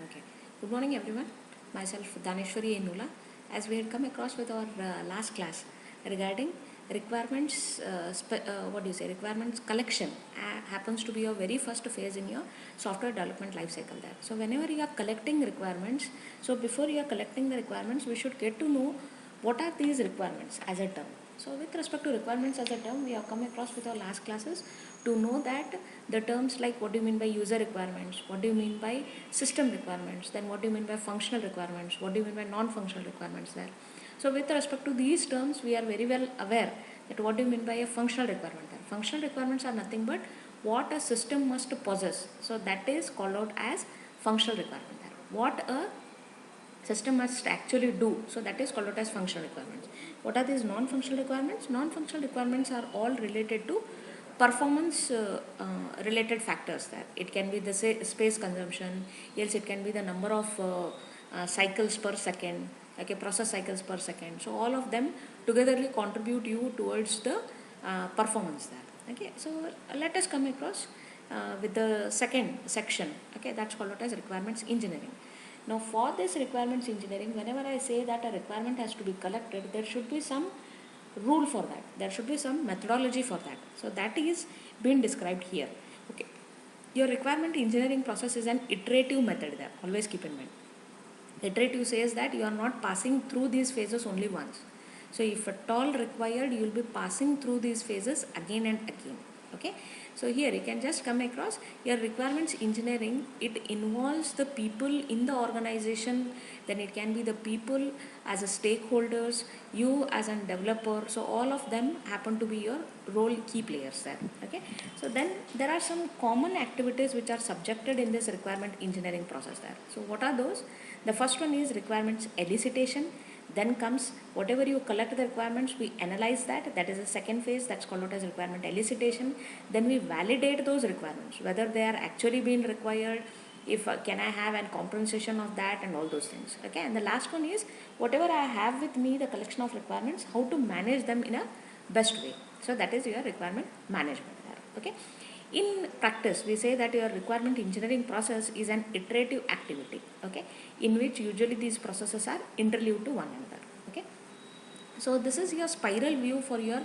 Okay. Good morning, everyone. Myself, Daneshwari Enula. As we had come across with our last class regarding requirements, requirements collection happens to be your very first phase in your software development life cycle there. So whenever you are collecting requirements, so before you are collecting the requirements, we should get to know what are these requirements as a term. So with respect to requirements as a term, we have come across with our last classes to know that the terms like what do you mean by user requirements, what do you mean by system requirements, then what do you mean by functional requirements, what do you mean by non-functional requirements there. So with respect to these terms, we are very well aware that what do you mean by a functional requirement there. Functional requirements are nothing but what a system must possess. So that is called out as functional requirement there. What a system must actually do. So that is called out as functional requirements. What are these non-functional requirements? Non-functional requirements are all related to performance related factors there. It can be the space consumption, else it can be the number of cycles per second, okay, process cycles per second. So all of them togetherly contribute you towards the performance there. Okay, so let us come across with the second section. Okay, that's called out as requirements engineering. Now for this requirements engineering, whenever I say that a requirement has to be collected, there should be some rule for that. There should be some methodology for that. So that is being described here. Okay. Your requirement engineering process is an iterative method there. Always keep in mind. Iterative says that you are not passing through these phases only once. So if at all required, you will be passing through these phases again and again. Okay. So here you can just come across your requirements engineering. It involves the people in the organization. Then it can be the people as a stakeholders, you as a developer. So all of them happen to be your role key players there. Okay. So then there are some common activities which are subjected in this requirement engineering process there. So what are those? The first one is requirements elicitation. Then comes whatever you collect the requirements, we analyze that. That is the second phase, that's called out as requirement elicitation. Then we validate those requirements, whether they are actually being required, if can I have an compensation of that and all those things. Okay, and the last one is whatever I have with me, the collection of requirements, how to manage them in a best way. So that is your requirement management there. Okay. In practice, we say that your requirement engineering process is an iterative activity, okay, in which usually these processes are interleaved to one another. Okay, so this is your spiral view for your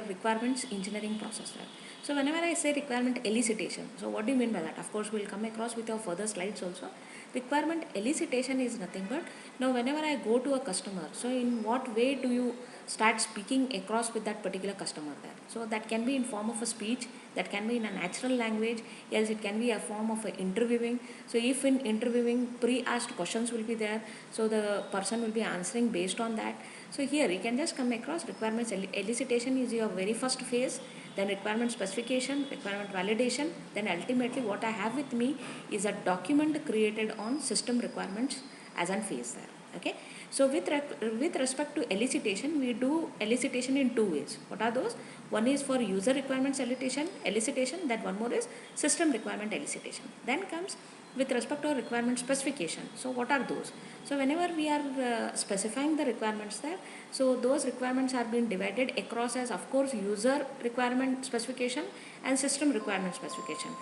requirements engineering process there. So whenever I say requirement elicitation, so what do you mean by that? Of course, we'll come across with your further slides also. Requirement elicitation is nothing but, now whenever I go to a customer, so in what way do you start speaking across with that particular customer there? So that can be in form of a speech, that can be in a natural language, else it can be a form of a interviewing. So if in interviewing pre-asked questions will be there, so the person will be answering based on that. So here you can just come across requirements elicitation is your very first phase, then requirement specification, requirement validation, then ultimately what I have with me is a document created on system requirements as an phase there. Okay, so with respect to elicitation, we do elicitation in two ways. What are those? One is for user requirements elicitation, that one more is system requirement elicitation. Then comes with respect to requirement specification. So what are those? So whenever we are specifying the requirements there, so those requirements are being divided across as, of course, user requirement specification and system requirement specification.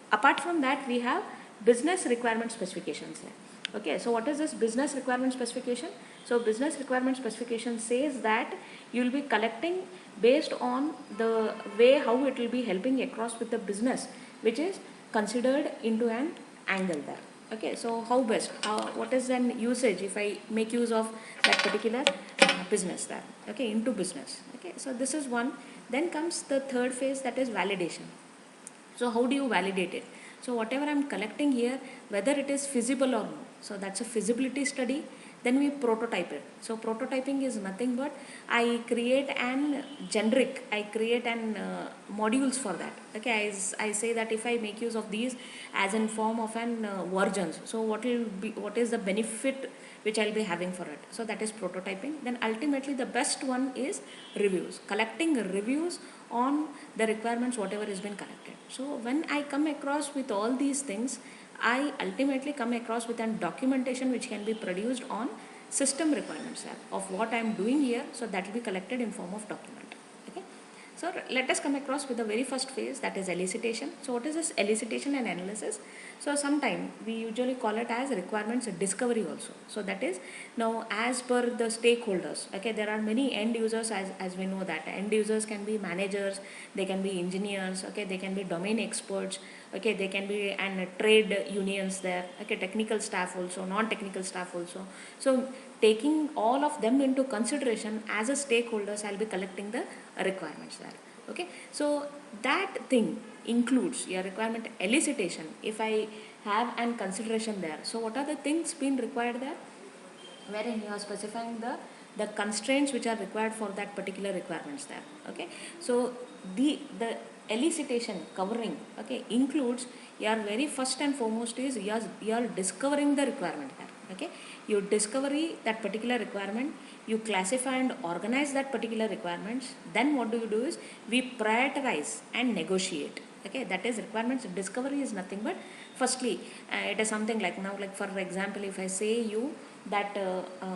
Apart from that, we have business requirement specifications there. Okay, so what is this business requirement specification? So business requirement specification says that you will be collecting based on the way how it will be helping across with the business, which is considered into an angle there. Okay, so how best, what is an usage if I make use of that particular business there, okay, into business. Okay, so this is one. Then comes the third phase, that is validation. So how do you validate it? So whatever I'm collecting here, whether it is feasible or not, so that's a feasibility study. Then we prototype it. So prototyping is nothing but I create an generic, I create an modules for that. Okay, I say that if I make use of these as in form of an versions, so what is the benefit which I'll be having for it? So that is prototyping. Then ultimately the best one is reviews, collecting reviews on the requirements whatever has been collected. So when I come across with all these things, I ultimately come across with a documentation which can be produced on system requirements of what I am doing here. So that will be collected in form of document. Okay. So let us come across with the very first phase, that is elicitation. So what is this elicitation and analysis? So sometime we usually call it as requirements discovery also. So that is, now as per the stakeholders, okay, there are many end users, as we know that end users can be managers, they can be engineers, okay, they can be domain experts, okay, they can be and trade unions there, okay, technical staff also, non-technical staff also. So taking all of them into consideration as a stakeholders, I'll be collecting the requirements there. Okay, so that thing includes your requirement elicitation. If I have an consideration there, so what are the things being required there, wherein you are specifying the constraints which are required for that particular requirements there. Okay, so the elicitation covering, okay, includes your very first and foremost is you are discovering the requirement there. Okay, you discovery that particular requirement, you classify and organize that particular requirements, then what do is we prioritize and negotiate. Okay, that is requirements discovery is nothing but firstly it is something like, now like for example, if I say you that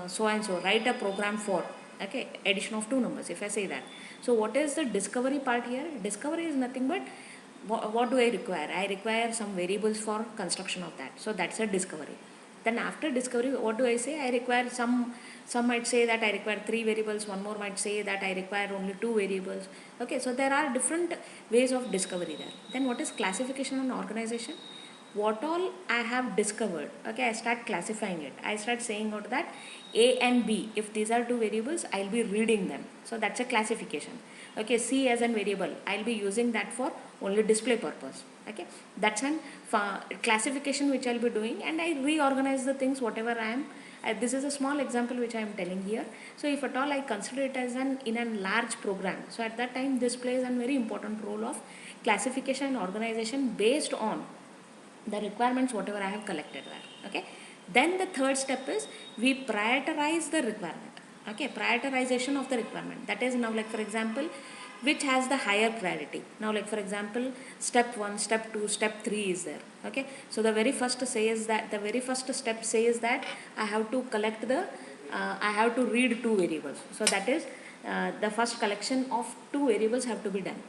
so and so write a program for, okay, addition of two numbers, if I say that, so what is the discovery part here? Discovery is nothing but what do I require? I require some variables for construction of that, so that's a discovery. Then after discovery, what do I say? I require some might say that I require 3 variables, one more might say that I require only 2 variables. Okay, so there are different ways of discovery there. Then what is classification and organization? What all I have discovered, okay, I start classifying it. I start saying out that A and B, if these are 2 variables, I'll be reading them. So that's a classification. Okay, C as a variable, I'll be using that for only display purpose. Okay, that's an classification which I'll be doing, and I reorganize the things whatever I am. This is a small example which I am telling here. So if at all I consider it as in a large program, so at that time this plays a very important role of classification and organization based on the requirements whatever I have collected there. Okay, then the third step is we prioritize the requirement. Okay, prioritization of the requirement, that is, now like for example, which has the higher priority. Now like for example, step 1, step 2, step 3 is there. Okay, so the very first step says that I have to collect the I have to read 2 variables. So that is the first collection of 2 variables have to be done.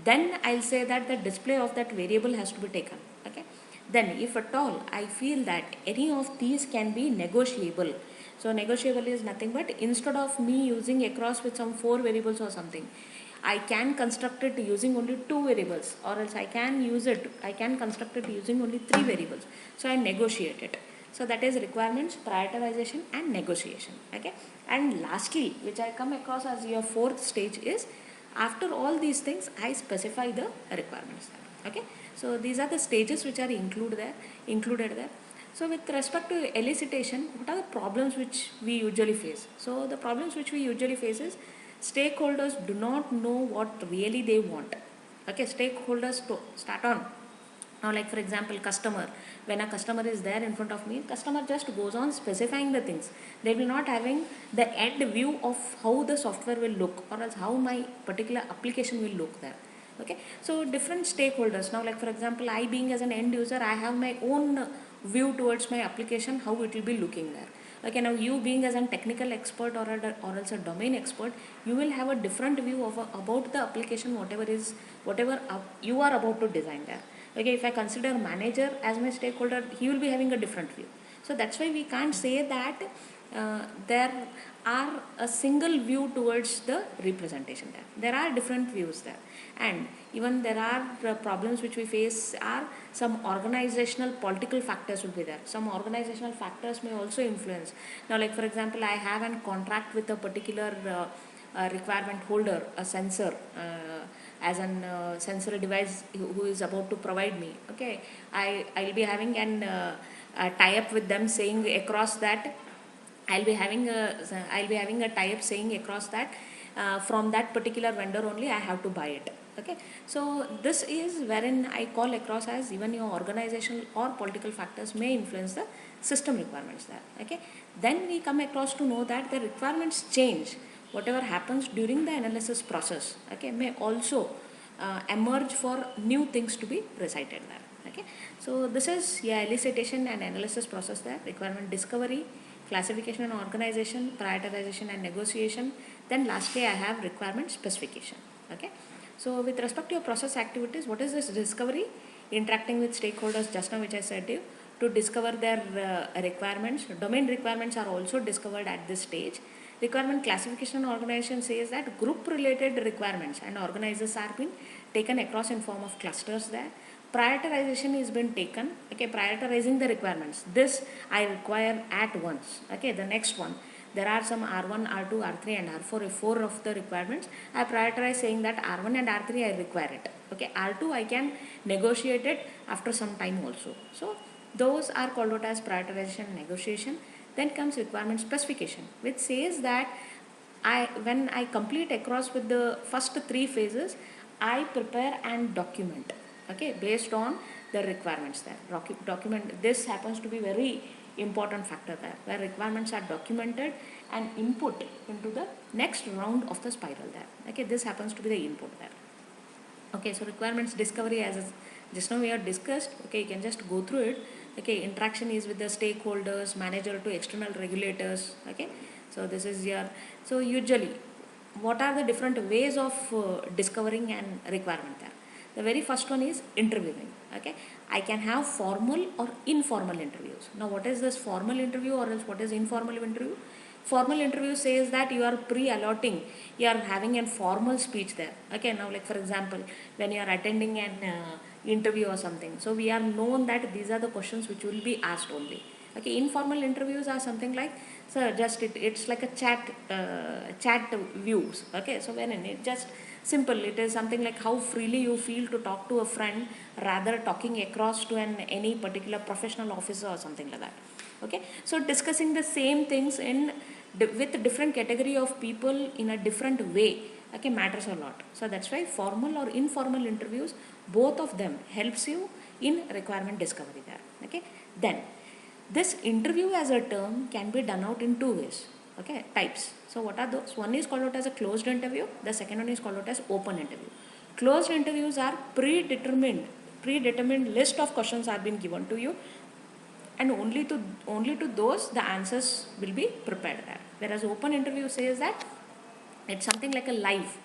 Then I'll say that the display of that variable has to be taken. Okay, then if at all I feel that any of these can be negotiable, so negotiable is nothing but instead of me using across with some 4 variables or something, I can construct it using only 2 variables, or else I can construct it using only 3 variables. So I negotiate it. So that is requirements, prioritization and negotiation. Okay, and lastly, which I come across as your fourth stage is, after all these things I specify the requirements. Okay, so these are the stages which are included there. So with respect to elicitation, what are the problems which we usually face? So the problems which we usually face is stakeholders do not know what really they want. Okay, stakeholders start on, now like for example, customer, when a customer is there in front of me, customer just goes on specifying the things. They will not having the end view of how the software will look, or else how my particular application will look there. Okay, so different stakeholders, now like for example, I being as an end user, I have my own view towards my application, how it will be looking there. Okay, now you being as a technical expert or else a domain expert, you will have a different view of about the application, whatever you are about to design there. Okay, if I consider manager as my stakeholder, he will be having a different view. So that's why we can't say that there are a single view towards the representation there. There are different views there, and even there are problems which we face are some organizational political factors will be there. Some organizational factors may also influence. Now like for example, I have a contract with a particular requirement holder, a sensor, as an sensor device who is about to provide me. Okay, I'll be having a tie-up with them saying across that I'll be having a tie-up saying across that from that particular vendor only I have to buy it. Okay, so this is wherein I call across as even your organizational or political factors may influence the system requirements there. Okay, then we come across to know that the requirements change. Whatever happens during the analysis process, okay, may also emerge for new things to be recited there. Okay, so this is elicitation and analysis process there. Requirement discovery, classification and organization, prioritization and negotiation. Then lastly I have requirement specification. Okay, So with respect to your process activities, what is this discovery? Interacting with stakeholders, just now which I said to you, to discover their requirements. Domain requirements are also discovered at this stage. Requirement classification organization says that group related requirements and organizers are being taken across in form of clusters there. Prioritization is been taken, okay, prioritizing the requirements. This I require at once, okay. The next one, there are some R1, R2, R3 and R4, four of the requirements. I prioritize saying that R1 and R3 I require it, okay. R2 I can negotiate it after some time also. So those are called out as prioritization and negotiation. Then comes requirement specification, which says that when I complete across with the first three phases, I prepare and document, okay, based on the requirements there. Document, this happens to be very important factor there, where requirements are documented and input into the next round of the spiral there, okay. This happens to be the input there, okay. So requirements discovery, as just now we have discussed, okay, you can just go through it, okay. Interaction is with the stakeholders, manager to external regulators, okay. So this is your, so usually what are the different ways of discovering and requirement there? The very first one is interviewing, okay. I can have formal or informal interviews. Now what is this formal interview, or else what is informal interview? Formal interview says that you are pre-allotting, you are having a formal speech there, okay. Now like for example, when you are attending an interview or something, so we are known that these are the questions which will be asked only, okay. Informal interviews are something like, so just it's like a chat views, okay. So when it just simple, it is something like how freely you feel to talk to a friend rather talking across to any particular professional officer or something like that, okay. So discussing the same things with different category of people in a different way, okay, matters a lot. So that's why formal or informal interviews, both of them helps you in requirement discovery there, okay. Then this interview as a term can be done out in two ways, okay, types. So what are those? One is called out as a closed interview, the second one is called out as open interview. Closed interviews are predetermined list of questions are being given to you, and only to those the answers will be prepared there. Whereas open interview says that it's something like a live,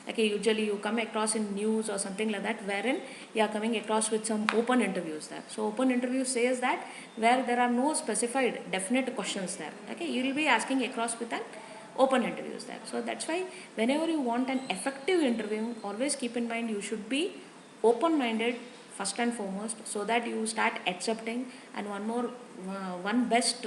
okay. Usually you come across in news or something like that, wherein you are coming across with some open interviews there. So open interview says that where there are no specified definite questions there, okay, you will be asking across with an open interviews there. So that's why whenever you want an effective interview, always keep in mind you should be open minded first and foremost, so that you start accepting. And one more one best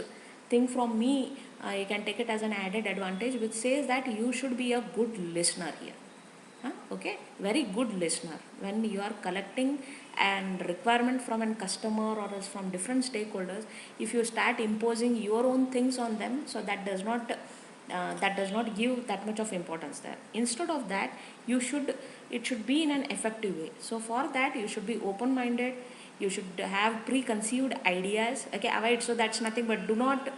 thing from me, you can take it as an added advantage, which says that you should be a good listener here, okay. Very good listener. When you are collecting and requirement from a customer or else from different stakeholders, if you start imposing your own things on them, so that does not give that much of importance there. Instead of that, it should be in an effective way. So for that, you should be open minded, you should have preconceived ideas, okay. Avoid, so that's nothing but do not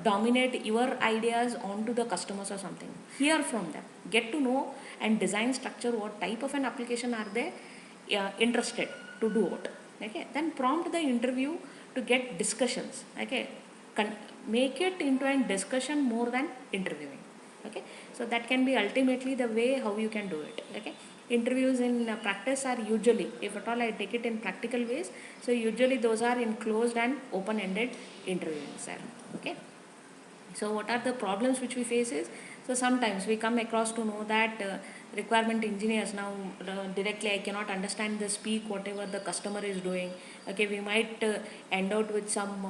dominate your ideas onto the customers or something. Hear from them, get to know and design structure what type of an application are they interested to do it, okay. Then prompt the interview to get discussions, okay. Make it into a discussion more than interviewing, okay. So that can be ultimately the way how you can do it, okay. Interviews in practice are usually, if at all I take it in practical ways, so usually those are in closed and open ended interviews there, okay. So what are the problems which we face is, so sometimes we come across to know that requirement engineers now directly I cannot understand the speak whatever the customer is doing, okay. We might end out with some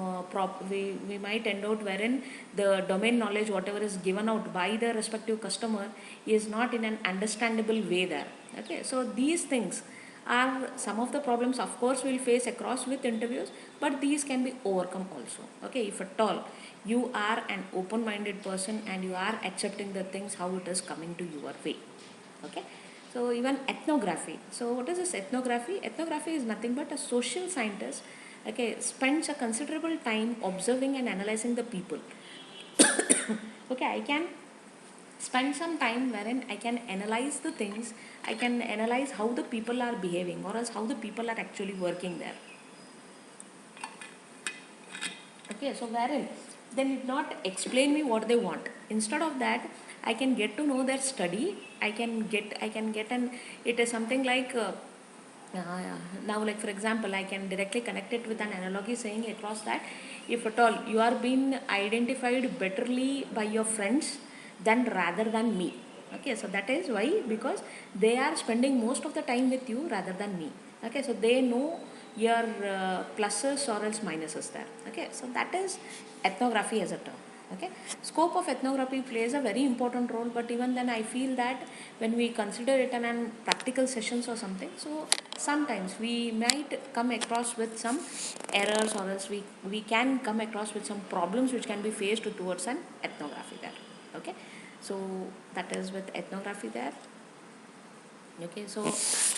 we might end out wherein the domain knowledge whatever is given out by the respective customer is not in an understandable way there, okay. So these things are some of the problems of course we'll face across with interviews, but these can be overcome also, okay. If at all you are an open minded person and you are accepting the things how it is coming to your way, okay. So even ethnography, so what is this ethnography? Ethnography is nothing but a social scientist, okay, spends a considerable time observing and analyzing the people okay. I can spend some time wherein I can analyze the things, I can analyze how the people are behaving or else how the people are actually working there, okay. So wherein they did not explain me what they want. Instead of that, I can get to know their study. I can get an, it is something like now, like for example, I can directly connect it with an analogy saying across that if at all you are being identified betterly by your friends than rather than me. Okay, so that is why, because they are spending most of the time with you rather than me. Okay, so they know your pluses or else minuses there. Okay, so that is ethnography as a term. Okay, scope of ethnography plays a very important role, but even then I feel that when we consider it in an practical sessions or something, so sometimes we might come across with some errors, or else we can come across with some problems which can be faced towards an ethnography there. Okay, so that is with ethnography there. Okay, so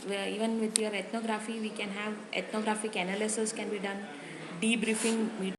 even with your ethnography we can have ethnographic analysis can be done, debriefing